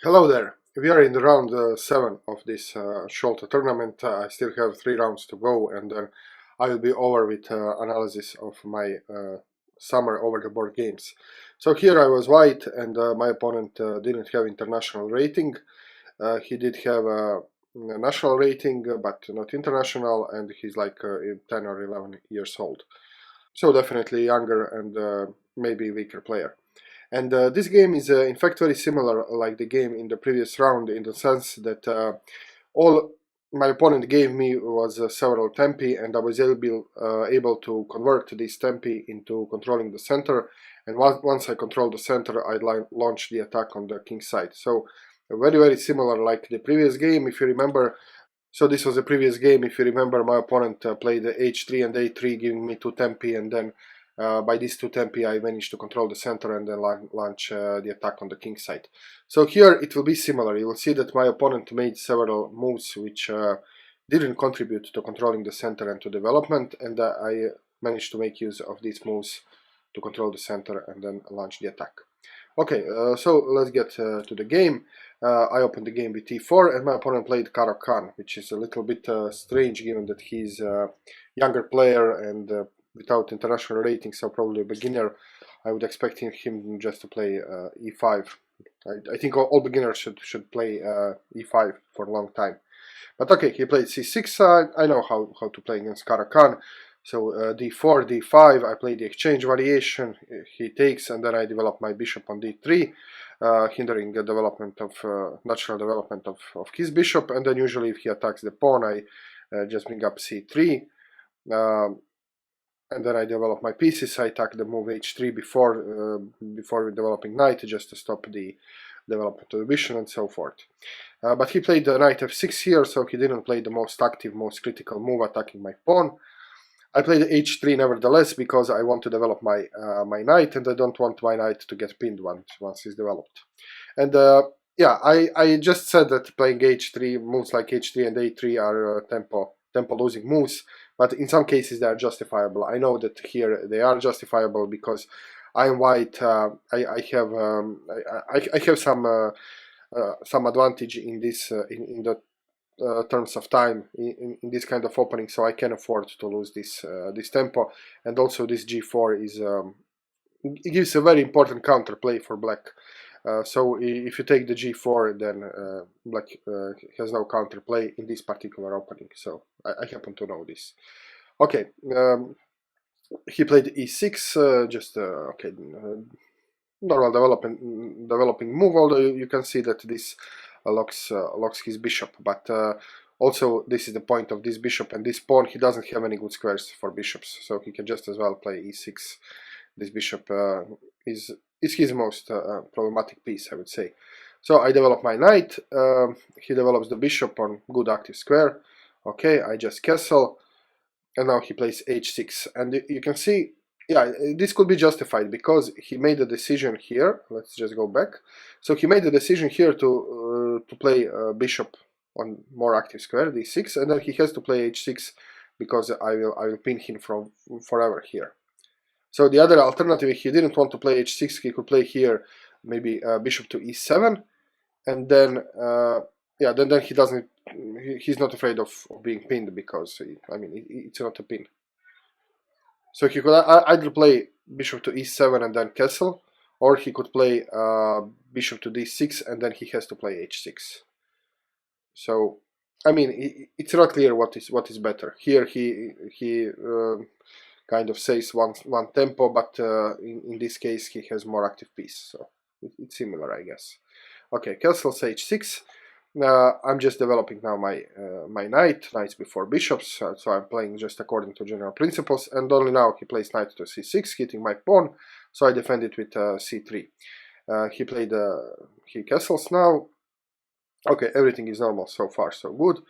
Hello there. We are in the round 7 of this Šolta tournament. I still have 3 rounds to go, and then I will be over with analysis of my summer over-the-board games. So here I was white, and my opponent didn't have international rating. He did have a national rating, but not international, and he's like 10 or 11 years old. So definitely younger and maybe weaker player. And this game is in fact very similar like the game in the previous round, in the sense that all my opponent gave me was several tempi, and I was able to convert these tempi into controlling the center, and once I control the center I launch the attack on the king side. So very similar like the previous game, if you remember. So this was the previous game, if you remember. My opponent played h3 and a3, giving me 2 tempi, and then by these 2 tempi I managed to control the center and then launch the attack on the king side. So here it will be similar. You will see that my opponent made several moves which didn't contribute to controlling the center and to development, and I managed to make use of these moves to control the center and then launch the attack. Okay, so let's get to the game. I opened the game with e4, and my opponent played Kh8, which is a little bit strange given that he's a younger player and without international rating, so probably a beginner. I would expect him just to play e5. I think all beginners should play e5 for a long time. But okay, he played c6. I know how to play against Kh8. So d4, d5, I play the exchange variation, he takes, and then I develop my bishop on d3, hindering the development of natural development of his bishop. And then usually if he attacks the pawn, I just bring up c3, and then I develop my pieces. I attack the move h3 before developing knight, just to stop the development of the bishop and so forth. But he played the knight f6 here, so he didn't play the most active, most critical move, attacking my pawn. I played h3 nevertheless, because I want to develop my my knight, and I don't want my knight to get pinned once he's developed. And yeah, I just said that playing h3, moves like h3 and a3 are tempo losing moves, but in some cases they are justifiable. I know that here they are justifiable because I am white. I have some advantage in this in the terms of time in this kind of opening, so I can afford to lose this this tempo. And also this g4 is it gives a very important counterplay for black. So if you take the g4, then black has no counterplay in this particular opening. So I happen to know this. Okay, he played e6, just okay, normal developing move. Although you can see that this locks his bishop, but also this is the point of this bishop and this pawn. He doesn't have any good squares for bishops, so he can just as well play e6. This bishop is his most problematic piece, I would say. So I develop my knight. He develops the bishop on good active square. Okay, I just castle, and now he plays h6, and you can see, yeah, this could be justified because he made a decision here. Let's just go back. So he made a decision here to play bishop on more active square, d6, and then he has to play h6 because I will pin him from forever here. So the other alternative, if he didn't want to play h6, he could play here maybe bishop to e7, and then yeah, then he doesn't. He's not afraid of being pinned because I mean it's not a pin. So he could either play bishop to e7 and then castle, or he could play bishop to d6 and then he has to play h6. So I mean it's not clear what is better. Here he kind of says one tempo, but in this case he has more active piece, so it's similar, I guess. Okay, castles h6. I'm just developing now my my knights before bishops, so I'm playing just according to general principles, and only now he plays knight to c6, hitting my pawn, so I defend it with c3. He castles now. Okay, everything is normal so far, so good.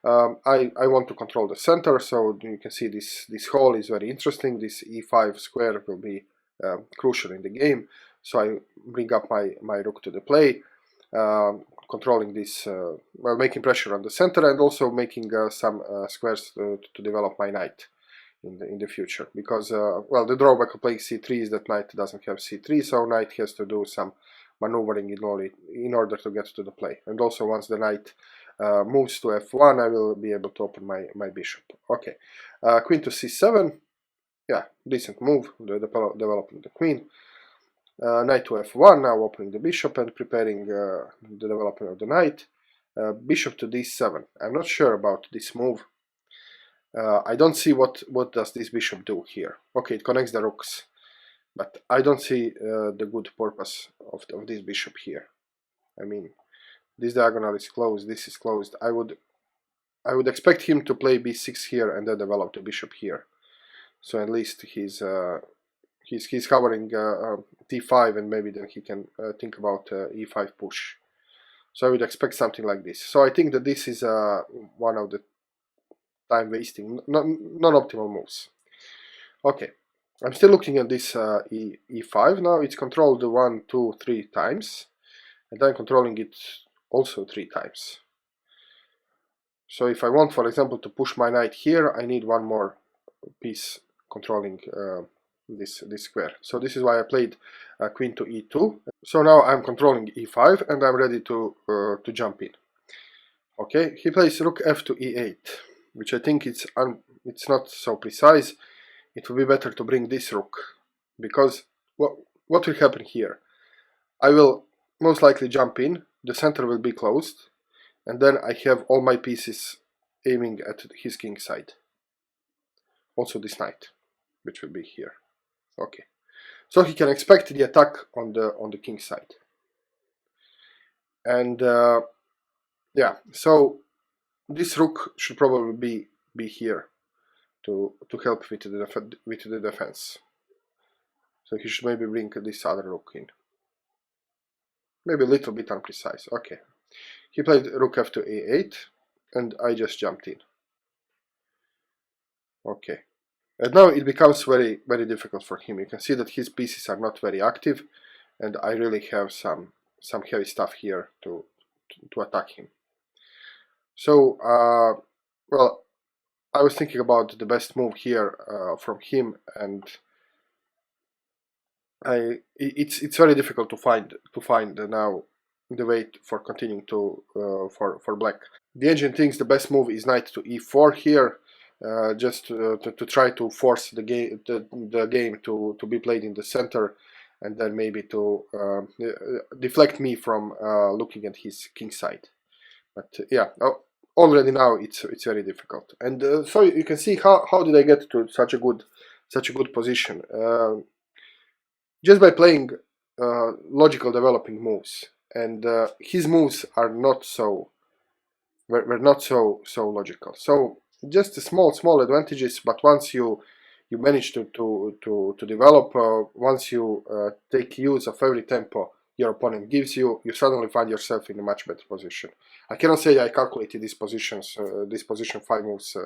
I want to control the center, so you can see this hole is very interesting. This e5 square will be crucial in the game, so I bring up my rook to the play, controlling this, well, making pressure on the center, and also making some squares to develop my knight in the future, because well, the drawback of playing c3 is that knight doesn't have c3, so knight has to do some maneuvering in order to get to the play. And also once the knight moves to f1, I will be able to open my bishop. Okay, queen to c7, yeah, decent move, developing the queen. Knight to f1, now opening the bishop and preparing the development of the knight. Bishop to d7, I'm not sure about this move. I don't see what does this bishop do here. Okay, it connects the rooks, but I don't see the good purpose of this bishop here. I mean, this diagonal is closed, this is closed. I would expect him to play b6 here and then develop the bishop here. So at least he's covering d5, and maybe then he can think about e5 push. So I would expect something like this. So I think that this is one of the time wasting, non-optimal moves. Okay, I'm still looking at this e5 now. It's controlled 1, 2, 3 times, and I'm controlling it also 3 times. So if I want, for example, to push my knight here, I need one more piece controlling this square. So this is why I played queen to e2. So now I'm controlling e5 and I'm ready to jump in. Okay, he plays rook f to e8, which I think it's not so precise. It would be better to bring this rook, because what will happen here? I will most likely jump in, the center will be closed, and then I have all my pieces aiming at his king side. Also this knight, which will be here. Okay, so he can expect the attack on the king side, and yeah, so this rook should probably be here to help with the defense. So he should maybe bring this other rook in. Maybe a little bit unprecise. Okay, he played rook f to a8, and I just jumped in. Okay, and now it becomes very difficult for him. You can see that his pieces are not very active, and I really have some heavy stuff here to attack him. So well, I was thinking about the best move here from him, and it's very difficult to find now the way for continuing to for black. The engine thinks the best move is knight to e4 here, just to try to force the game to be played in the center, and then maybe to deflect me from looking at his king side. But yeah, already now it's very difficult, and so you can see how did I get to such a good position, just by playing logical developing moves, and his moves are not so were not so logical. So just small advantages, but once you manage to develop, once you take use of every tempo your opponent gives you, you suddenly find yourself in a much better position. I cannot say I calculated these positions, this position 5 moves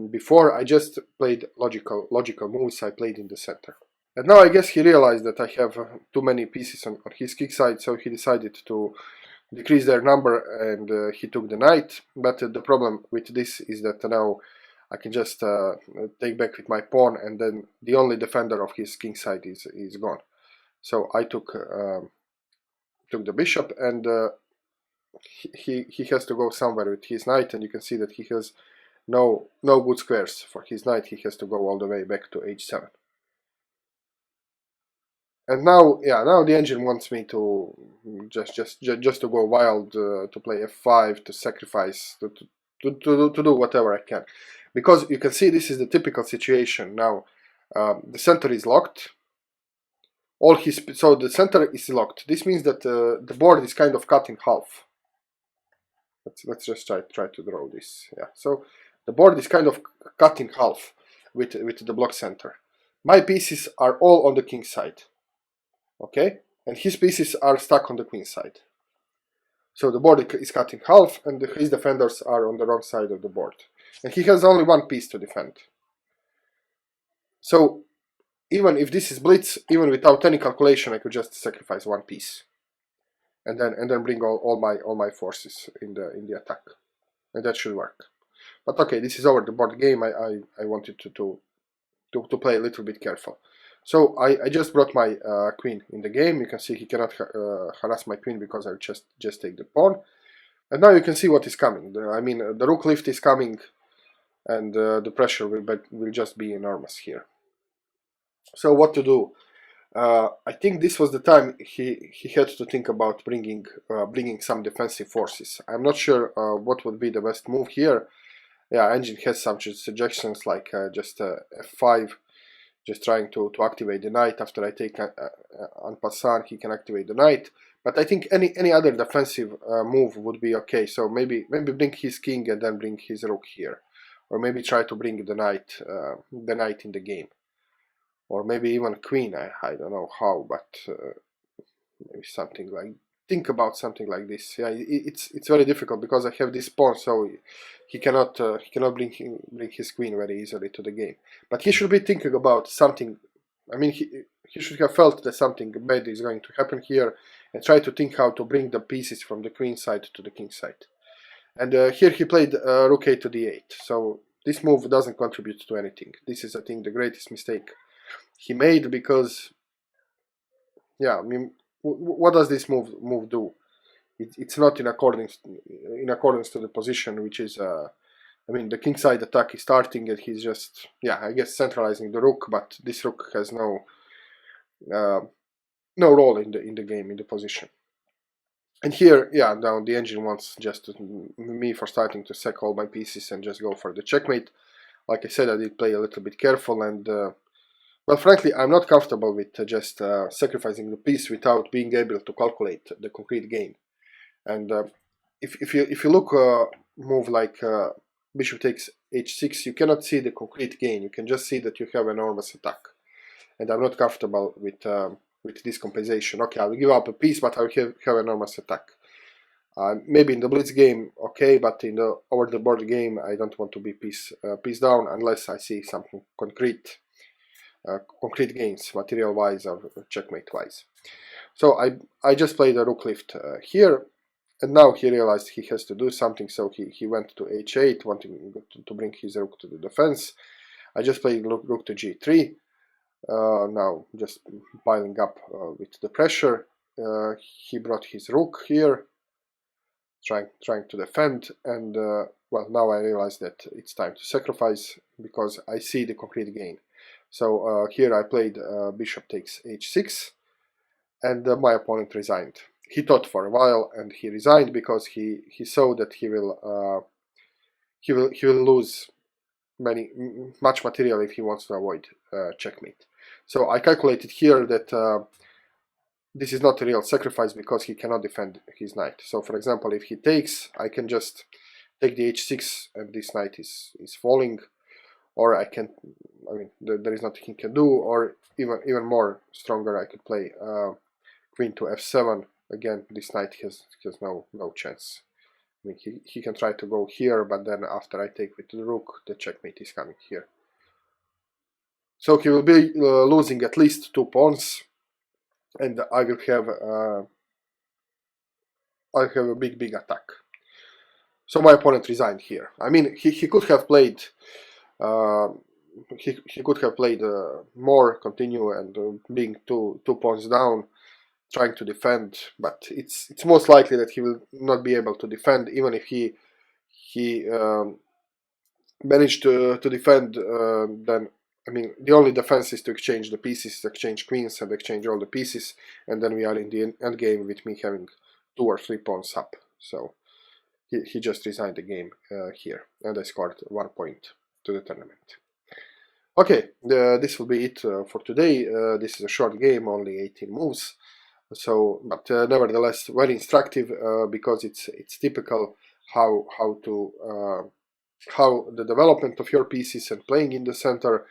before. I just played logical moves. I played in the center. And now I guess he realized that I have too many pieces on his kick side, so he decided to decrease their number, and he took the knight. But the problem with this is that now I can just take back with my pawn, and then the only defender of his king side is gone. So I took the bishop, and he has to go somewhere with his knight, and you can see that he has no good squares for his knight. He has to go all the way back to h7. And now, yeah, now the engine wants me to just to go wild, to play f5, to sacrifice, to do whatever I can, because you can see this is the typical situation now. The center is locked. So the center is locked. This means that the board is kind of cut in half. Let's just try to draw this. Yeah, so the board is kind of cut in half with the block center. My pieces are all on the king side. Okay, and his pieces are stuck on the queen side. So the board is cut in half, and his defenders are on the wrong side of the board, and he has only one piece to defend. So even if this is blitz, even without any calculation, I could just sacrifice one piece, and then bring all my forces in the attack, and that should work. But okay, this is over the board game. I wanted to play a little bit careful. So I just brought my queen in the game. You can see he cannot harass my queen because I just take the pawn. And now you can see what is coming. I mean, the rook lift is coming, and the pressure will just be enormous here. So what to do? I think this was the time he had to think about bringing some defensive forces. I'm not sure what would be the best move here. Yeah, engine has some suggestions like just f5, just trying to activate the knight. After I take en passant, he can activate the knight. But I think any other defensive move would be okay. So maybe bring his king and then bring his rook here, or maybe try to bring the knight in the game, or maybe even queen. I don't know how, but maybe something like, think about something like this. Yeah, it's very difficult because I have this pawn, so he cannot bring his queen very easily to the game. But he should be thinking about something. I mean, he should have felt that something bad is going to happen here, and try to think how to bring the pieces from the queen side to the king side. And here he played rook a to d8. So this move doesn't contribute to anything. This is, I think, the greatest mistake he made, because, yeah, I mean, what does this move do? It's not in accordance to the position, which is I mean, the kingside attack is starting, and he's just, yeah, I guess centralizing the rook, but this rook has no role in the game, in the position. And here, yeah, now the engine wants just me for starting to sack all my pieces and just go for the checkmate. Like I said, I did play a little bit careful, and well, frankly, I'm not comfortable with just sacrificing the piece without being able to calculate the concrete gain. And if you look move like bishop takes h6, you cannot see the concrete gain. You can just see that you have enormous attack, and I'm not comfortable with this compensation. Okay, I will give up a piece, but I will have enormous attack. Maybe in the blitz game, okay, but in the over the board game, I don't want to be piece down unless I see something concrete gains, material wise or checkmate wise. So I just played a rook lift here. And now he realized he has to do something, so he went to h8, wanting to bring his rook to the defense. I just played rook to g3, now just piling up with the pressure. He brought his rook here, trying to defend, and well, now I realize that it's time to sacrifice, because I see the concrete gain. So here I played bishop takes h6, and my opponent resigned. He thought for a while, and he resigned because he saw that he will lose much material if he wants to avoid checkmate. So I calculated here that this is not a real sacrifice because he cannot defend his knight. So for example, if he takes, I can just take the h6 and this knight is falling, or I mean there is nothing he can do, or even more stronger, I could play queen to f7. Again, this knight has no chance. I mean, he can try to go here, but then after I take with the rook, the checkmate is coming here. So he will be losing at least 2 pawns, and I will have a big attack. So my opponent resigned here. I mean, he could have played he could have played more, continue, and being two pawns down, trying to defend, but it's most likely that he will not be able to defend. Even if he managed to defend, then I mean the only defense is to exchange the pieces, exchange queens and exchange all the pieces, and then we are in the end game with me having 2 or 3 pawns up. So he just resigned the game here, and I scored 1 point to the tournament. Okay, this will be it for today. This is a short game, only 18 moves. So, but nevertheless, very instructive because it's typical how the development of your pieces and playing in the center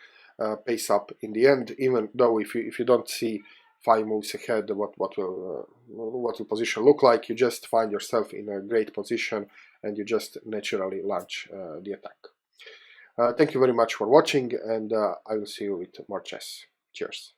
pays up in the end. Even though if you don't see 5 moves ahead, what will position look like, you just find yourself in a great position and you just naturally launch the attack. Thank you very much for watching, and I will see you with more chess. Cheers.